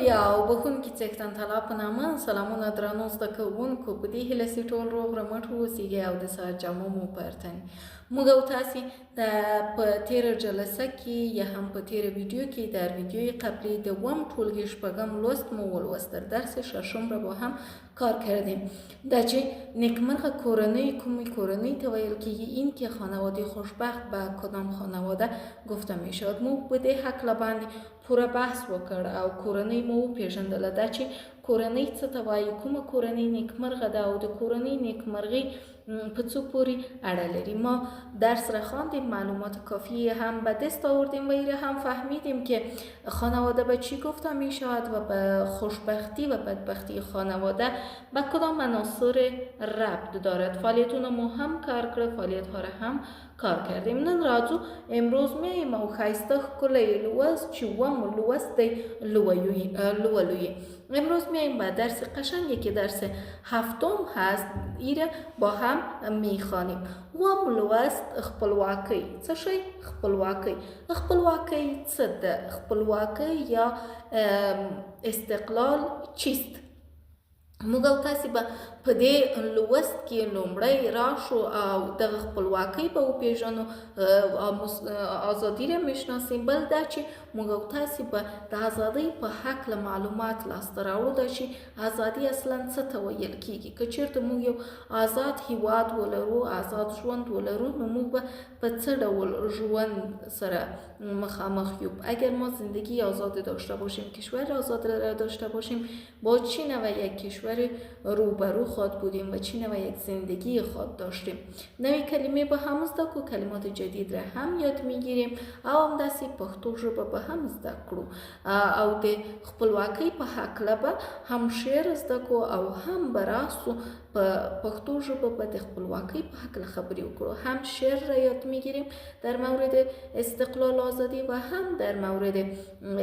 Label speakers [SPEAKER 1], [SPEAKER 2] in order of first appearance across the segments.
[SPEAKER 1] ستړیا او بخونکي څښتن طلا په نامه سلامونه درنو زده کوونکو، په دې هیله چې ټول روغ رمټ اوسئ او د سهار جامو مو پرتن. موږ او تاسې په تیره جلسه کې یا هم په تیره ویډیو کې در ویډیوی قبلی دوم ټولګی شپږم لوست مو ولوست. در درس ششم را با هم کار کردیم. در چه نیکمرغ کورنۍ کومی کورنۍ ته ویل کیږي؟ این که خانواده خوشبخت به کدام خانواده گفته می شود. مو په دې هکله باندې پوره بحث وکړ او کورنۍ مو وپېژندله. دا چې کورنۍ څه ته وایي، کومه کورنۍ نیکمرغه ده او د کورنۍ نیکمرغي په څو پورې اړه لري. ما درس را خواندیم، معلومات کافی هم به دست آوردیم و ایره هم فهمیدیم که خانواده به چی گفته می شود و به خوشبختی و بدبختی خانواده به کدام عناصر ربط دارد. فعالیتون ما هم کار کرد، فعالیت ها را هم کار کردیم. نن راځو امروز میایم او ښایسته ښکلی لوست چې اووم لوست دی لولویی. امروز میایم به درس قشنگی که درس هفتم هست ایره با هم میخوانیم. اووم لوست خپلواکی. څه شی؟ خپلواکی. خپلواکی څه ده؟ خپلواکی یا استقلال چیست؟ موږ او تاسې به په دې لوست کې لومړی راشو او دغه خپلواکۍ به وپېژنو، ازادي را میشناسیم. بل دا چې موږ او تاسې به د ازادۍ په هکله معلومات لاسته راوړو، دا چې ازادي اصلا څه ته ویل کیږي. که چېرته موږ یو آزاد هیواد ولرو، آزاد ژوند ولرو، نو موږ به په څه ډول ژوند سره مخامخ یو؟ اگر ما زندگی آزاد داشته باشیم، کشور آزاد داشته باشیم، با چی نوع یک کشور روبرو خود بودیم و چی نوع یک زندگی خود داشتیم. نوی کلمه به هم زده کو، کلمات جدید را هم یاد میگیریم او هم داسې پښتو ژبه به هم زده کړو او د خپلواکۍ په هکله به هم شعر زده کو او هم به راسو په پښتو ژبه به د خپلواکۍ په هکله خبرې وکړو. هم شعر را یاد میگیریم در مورد استقلال آزادی و هم در مورد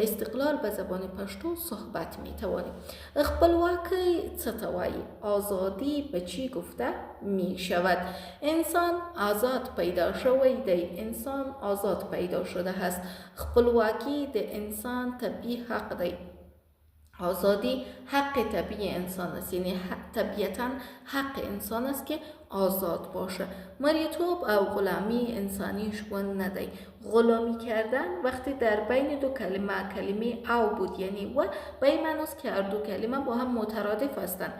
[SPEAKER 1] استقلال به زبان پشتو صحبت میتوانیم. خپلواکۍ څه ته وایي؟ آزادی به چی گفته می شود؟ انسان آزاد پیدا شوی دی، انسان آزاد پیدا شده است. خپلواکی د انسان طبیعی حق دی. آزادی حق طبیعی انسان است، یعنی طبیعتا حق انسان است که آزاد باشه. مریتوب او غلامی انسانی ژوند ندی. غلامی کردن وقتی در بین دو کلمه او بود، یعنی و به این معناست که هر دو کلمه با هم مترادف هستند.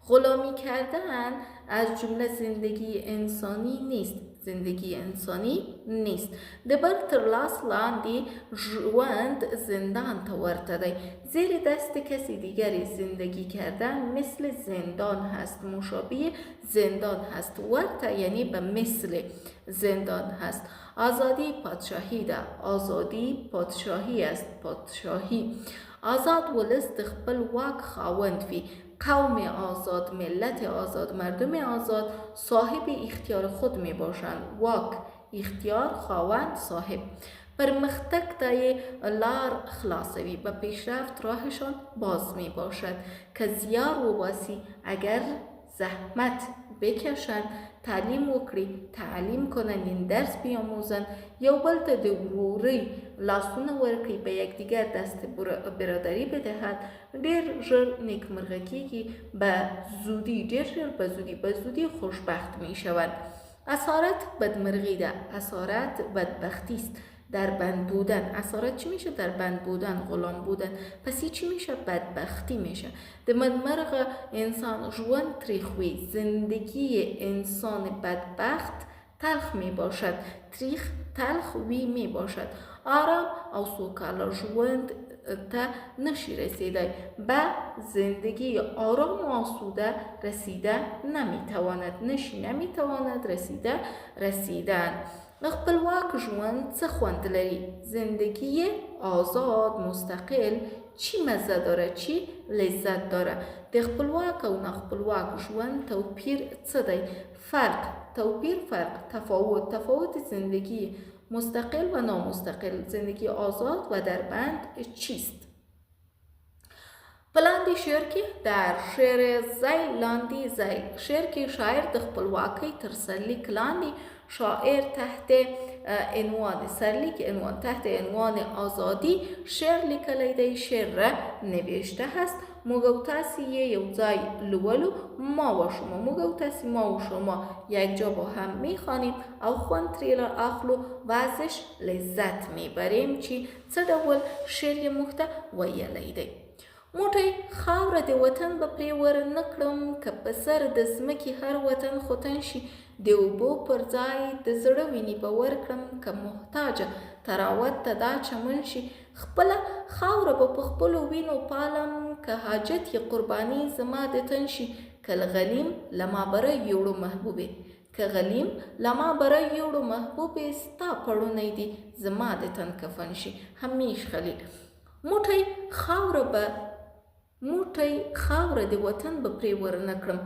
[SPEAKER 1] غلامی کردن از جمله زندگی انسانی نیست. زندگی انسانی نیست. دبر ترلاس لاندی ژوند زندان ته ورته دی. زیر دست کسی دیگری زندگی کردن مثل زندان هست، مشابه زندان هست. ورته یعنی به مثل زندان هست. آزادی پادشاهی ده. آزادی پادشاهی است. پادشاهی. آزاد ولس د خپل واک خاوند وي. قوم آزاد، ملت آزاد، مردم آزاد صاحب اختیار خود می باشند. واک، اختیار، خواند، صاحب. پرمختک تای لار خلاصوی، به پیشرفت راهشان باز می باشد. که زیار و باسی اگر زحمت بکشند، تعلیم وکړي، تعلیم کنند، این درس بیاموزند، یو بل ته د ورورۍ لاسونه ورکړي، به یکدیگر دست برادری بدهد، ډېر ژر نیکمرغه کیږي، به زودی خوشبخت می شوند. اسارت بدمرغی ده. اسارت بدبختی است. در بند بودن. اسارت چی میشه؟ در بند بودن، غلام بودن. پس چی میشه؟ بدبختی میشه. د بدمرغ انسان ژوند تریخوی. زندگی انسان بدبخت تلخ می باشد. تریخ تلخ وی می باشد. آرام او سوکاله ژوند ته نشی رسیده. به زندگی آرام و آسوده رسیده نمیتواند. نمیتواند رسیدن. خپلواک ژوند څه خوند لري؟ زندگی آزاد مستقل چی مزه داره؟ چی لذت داره؟ د خپلواک او ناخپلواک ژوند توپیر څه دی؟ فرق، تفاوت زندگی مستقل و نامستقل، زندگی آزاد و در بند چیست؟ پلاندی شعر کې در شعر زیل لاندی زیل، شعر کې شاعر د خپلواکۍ تر سرلیک لاندې شاعر تحت عنوان سرلیک عنوان تحت عنوان آزادی شعر لیکلی دی. شعر را نوشته هست. موږ او تاسې یو ځای لولو. ما و شما، موږ او تاسې، ما و شما یک جا با هم میخوانیم او خوند ترې اخلو و ازش لذت میبریم چې څه ډول شعر موږ ته ویلی دی. موټی خاوره د وطن به پرې ور نه کړم، که په سر د ځمکې هر وطن خوتن شي. د اوبو پر ځای د زړه وینې به ورکړم، که محتاجه تراوت ته دا چمن شي. خپله خاوره به په خپلو وینو پالم، که حاجت یې قرباني زما د تن شي. که غلیم له ما بره یوړو محبوبې، که غلیم له ما بره یوړو محبوبې، ستا پړونی دی زما د تن کفن شي. همیش خلیل. موټی خاوره د وطن به پرې ور نکړم،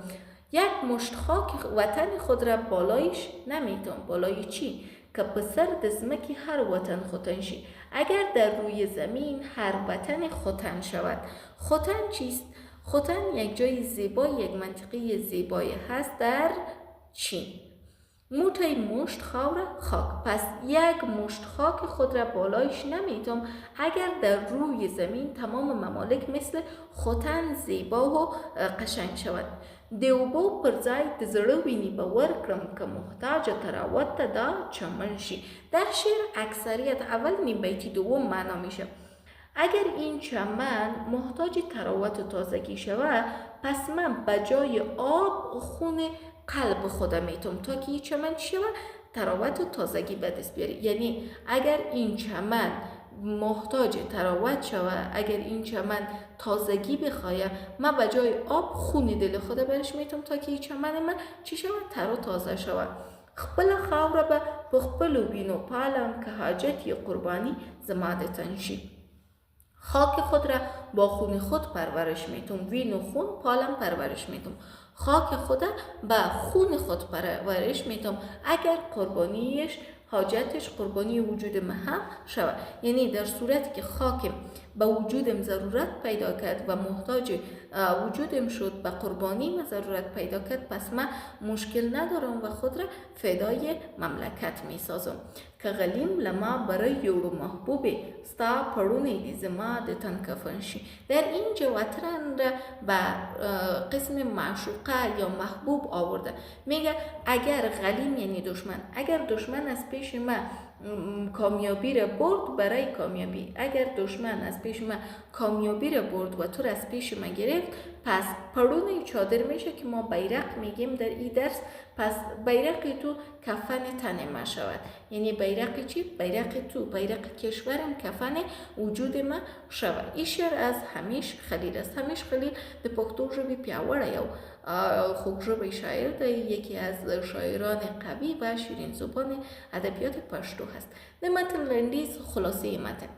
[SPEAKER 1] یک مشت خاک وطن خود را بالایش نمیتم. بالای چی؟ که په سر د ځمکې هر وطن خوتن شي. اگر در روی زمین هر وطن خوتن شود. خوتن چیست؟ خوتن یک جای زیبا، یک منطقه زیبای هست در چین. موټی مشت خاوره خاک، پس یک مشت خاک خود را بالایش نمیتم. اگر در روی زمین تمام ممالک مثل خوتن زیبا و قشنگ شود. د اوبو پر ځای د زړه وینې به ورکړم، که محتاج تراوت ته دا چمن شي. در شعر اکثریت اول نیم بیتی دوم معنا میشه. اگر این چمن محتاج تراوت و تازگی شود، پس من بجای آب خون قلب خودم میتم تا که این چمن شود تراوت و تازگی به دست بیاره. یعنی اگر این چمن محتاج تراوت شود، اگر این چمن تازگی بخواهد، من بجای آب خون دل خود برش میتم تا که این چمن من چی شود؟ تر و تازه شود. خپل خاوره به په خپلو وینو پالم، که حاجت یې قربانی زما د تن شي. خاک خود را با خون خود پرورش میتم. وین و خون پالم پرورش میتم. خاک خود با خون خود پرورش میتم. اگر قربانیش حاجتش قربانی وجود من هم شود. یعنی در صورتی که خاکم به وجودم ضرورت پیدا کرد و محتاج وجودم شد، به قربانی من ضرورت پیدا کرد، پس من مشکل ندارم و خود را فدای مملکت می سازم. که غلیم لما برای یوړو محبوبې، ستا پړونی دی زما د تن کفن شي. در اینجا وطن را به قسم معشوقه یا محبوب آورده. میگه اگر غلیم یعنی دشمن، اگر دشمن از پیش من کامیابی را برد برای کامیابی، اگر دشمن از پیش من کامیابی را برد و تو را از پیش من گرفت، پس پرونه چادر میشه که ما بیرق میگیم در این درس. پس بیرق تو کفن تن ما شود. یعنی بیرق چی؟ بیرق تو، بیرق کشورم کفن وجود ما شود. این شعر از همیش خلیل است. همیش خلیل د پښتو ژبې پیاوړی یو خوږژبی شاعر دی. یکی از شاعران قوی و شیرین زبان ادبیات پښتو هست. د متن لنډیز خلاصه متن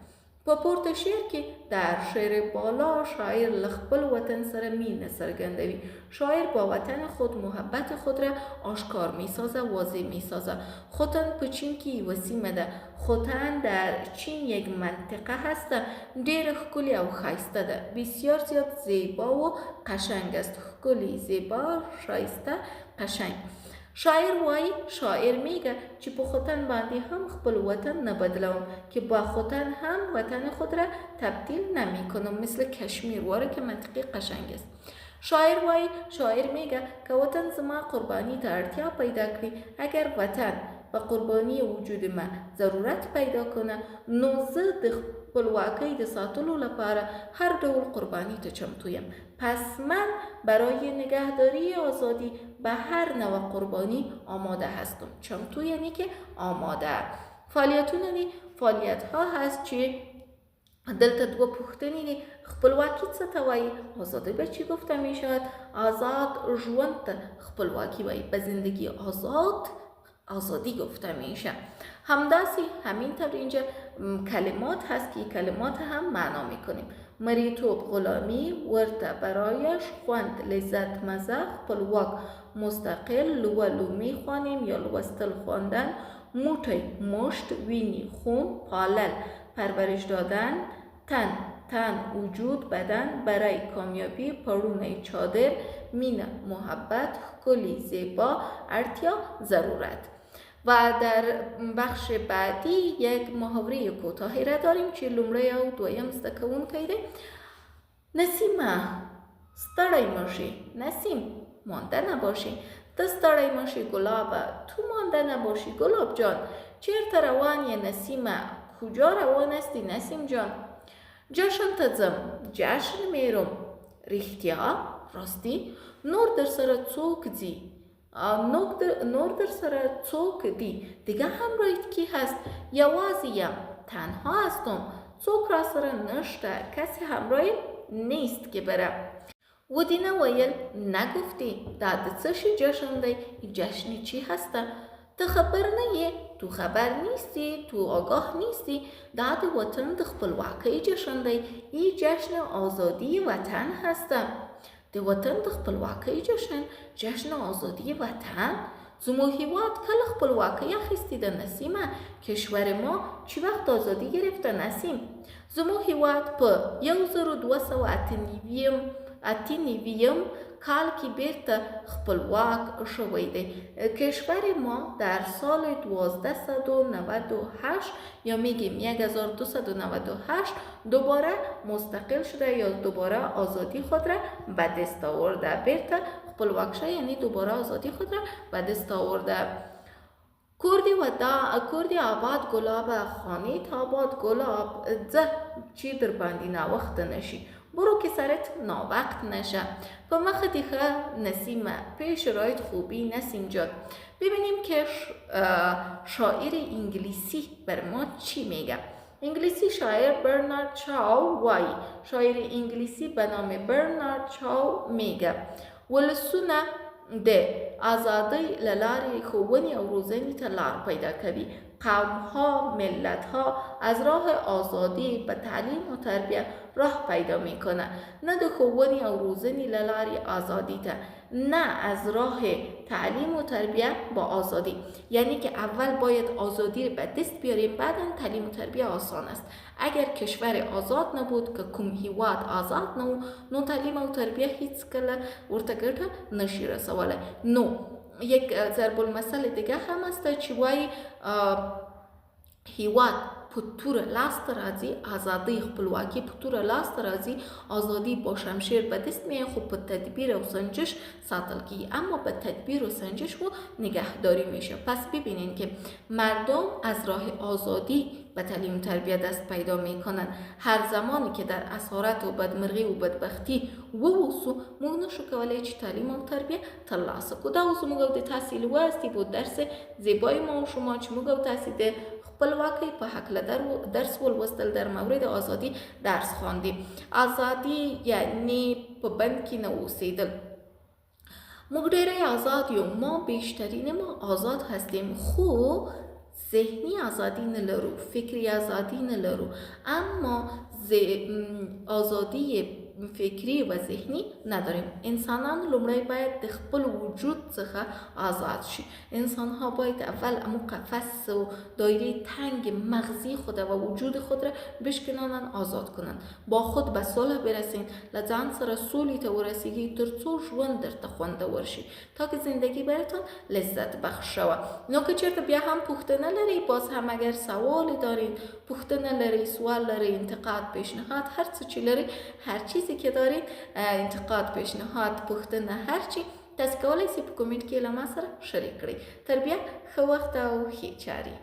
[SPEAKER 1] په پورته شعر کې در شعر بالا شاعر له خپل وطن سره مینه څرګندوي. شاعر با وطن خود محبت خود را آشکار میسازه، واضح میسازه. خوتن په چین کې یوه سیمه ده. خوتن در چین یک منطقه هست، ډېر ښکلې او ښایسته ده. بسیار زیاد زیبا و قشنگ است. ښکلې، زیبا، ښایسته، قشنگ. شاعر میگه چې په خوتن باندې هم خپل وطن نه بدلوم، که با خوتن هم وطن خود را تبدیل نمی کنم، مثل کشمیر واره که منطقه قشنگ است. شاعر میگه که وطن زما قربانی ته اړتیا پیدا کړي. اگر وطن و قربانی وجود من ضرورت پیدا کنه، نو زه د خپلواکۍ د ساتلو لپاره هر ډول قربانی ته چمتویم. پس من برای نگهداری آزادی به هر نوع قربانی آماده هستم. چمتو یعنی که آماده. فعالیتونه دي، فعالیت ها هست چې دلته دوه پوښتنې دي. خپلواکي څه ته وایي؟ آزادی به چی گفته می شود؟ آزاد ژوند ته خپلواکی وایي. به زندگی آزادی گفته میشه. همداسي همینطور اینجا کلمات هست که کلمات هم معنا میکنیم. مریتوب غلامی، ورته برایش خوند، لذت، مزه، خپلواک، مستقل، لولو میخوانیم یا لوستل، خواندن، موټی، مشت، وینی، خون، پالل، پرورش دادن، تن، وجود، بدن، برای کامیابی، پرونه چادر، مینه، محبت، ښکلی، زیبا، اړتیا، ضرورت. و در بخش بعدی یک محاوره کوتاهی را داریم چې لومړی او دویم زده کوونکی دی. نسیمه ستړی مشی، نسیم مانده نباشی، ته ستړی مشی گلابه، تو مانده نباشی گلاب جان. چرته روانی نسیمه، کجا روان استی نسیم جان؟ جشن ته ځم، جشن میرم. رښتیا؟ راستی؟ نور در سره څوک ځي؟ نور در سره څوک دی؟ دیگه همراهت کی هست؟ یوازی یم، تنها هستم، څوک را سره نشته، کسی همراهی نیست که برم. و دی نویل نگفتی دا د څه شي جشن دی؟ جشن چی هسته؟ ته خبر نه یې، تو خبر نیستی، تو آگاه نیستی. دا د وطن د خپلواکۍ جشن دی. این جشن آزادی وطن هسته. د وطن د خپلواکۍ جشن، جشن آزادی وطن. زموږ هیواد کله خپلواکۍ اخیستی ده نسیمه؟ کشور ما چی وقت آزادی گرفته نسیم؟ زموږ هیواد په 1298 کال کې بیرته خپلواک شوی دی. کشور ما در سال 1298 یا میگیم 1298 دوباره مستقل شده یا دوباره آزادی خود را به دست آورده. بیرته خپلواک شده یعنی دوباره آزادی خود را به دست آورده. کردی آباد گلاب، خانه آباد گلاب، زه چی در بندی نوقت نشی، برو که سرت ناوقت نشه. په مخ دیخه نسیمه، پیش رایت خوبی نسیم جان. ببینیم که شاعر انگلیسی بر ما چی میگه. انگلیسی شاعر برنارد شاو وای، شاعر انگلیسی به نام برنارد شاو میگه ولسونه د آزادی للاری ښوونې او روزنې ته لار پیدا کوي. قوم ها، ملت ها از راه آزادی به تعلیم و تربیه راه پیدا میکنه. نه د ښوونې او روزنې للاری آزادی ته، نه از راه تعلیم و تربیه با آزادی. یعنی که اول باید آزادی به دست بیاریم، بعدا تعلیم و تربیه آسان است. اگر کشور آزاد نبود که کوم هیواد آزاد نو تعلیم او تربیه هیڅ کله ورته ګټه نشي رسولی. نو یک ضرب المثل دیگه هم است چې وایي هیواد په توره لاس ته راځي، ازادي خپلواکي په توره لاس ته راځي، آزادی با شمشیر به دست میاد، خب په تدبیر او سنجش ساتل کیږي، اما به تدبیر و سنجش و نگهداری میشه. پس ببینین که مردم از راه آزادی به تعلیم و تربیه دست پیدا میکنن. هر زمانی که در اسارت و بدمرغی و بدبختی ووسو موږ نشو کولی چې تعلیم او تربیه ترلاسه کړو. دا اوس موږ د تحصیل لوستی په درس زیبای ما و شما چې موږ تاسو د خپلواکۍ په هکله درس ولوستل، در مورد آزادی درس خواندیم. آزادی یعنی په بند کې نه اوسیدل. موږ ډېری آزاد یو، ما بیشترین ما آزاد هستیم، خو ذهنی آزادی نلرو، فکری آزادی نلرو. اما آزادی فکری و ذهنی نداریم. انسانان لومړی باید د خپل وجود څخه آزاد شي. انسان ها باید اول امو قفس و دایره تنگ مغزی خود و وجود خود را بشکنانن، آزاد کنن، با خود به صلح برسین، لځان سره سولې ته ورسیږي تر څو ژوند درته خوندور شي، تا که زندگی براتون لذت بخش شوه. نو که چیرته بیا هم پوښتنه لري، باز هم اگر سوال دارین، پوښتنه لري، سوال لري، انتقاد، پیشنهاد، هر څه چې لري، هر چیزی که دارین، انتقاد، پیشنهاد، پوښتنه، هر چی تاسو کولی شئ په کومنټ کې له ما سره شریک کړئ. تر بیا ښه وخت او ښې چارې.